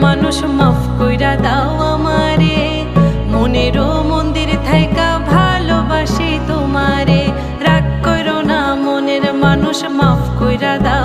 মানুষ মাফ কইরা দাও আমারে, মনেরও মন্দির থাইকা ভালোবাসি তোমারে। রাগ কইরো না মনের মানুষ, মাফ কইরা দাও।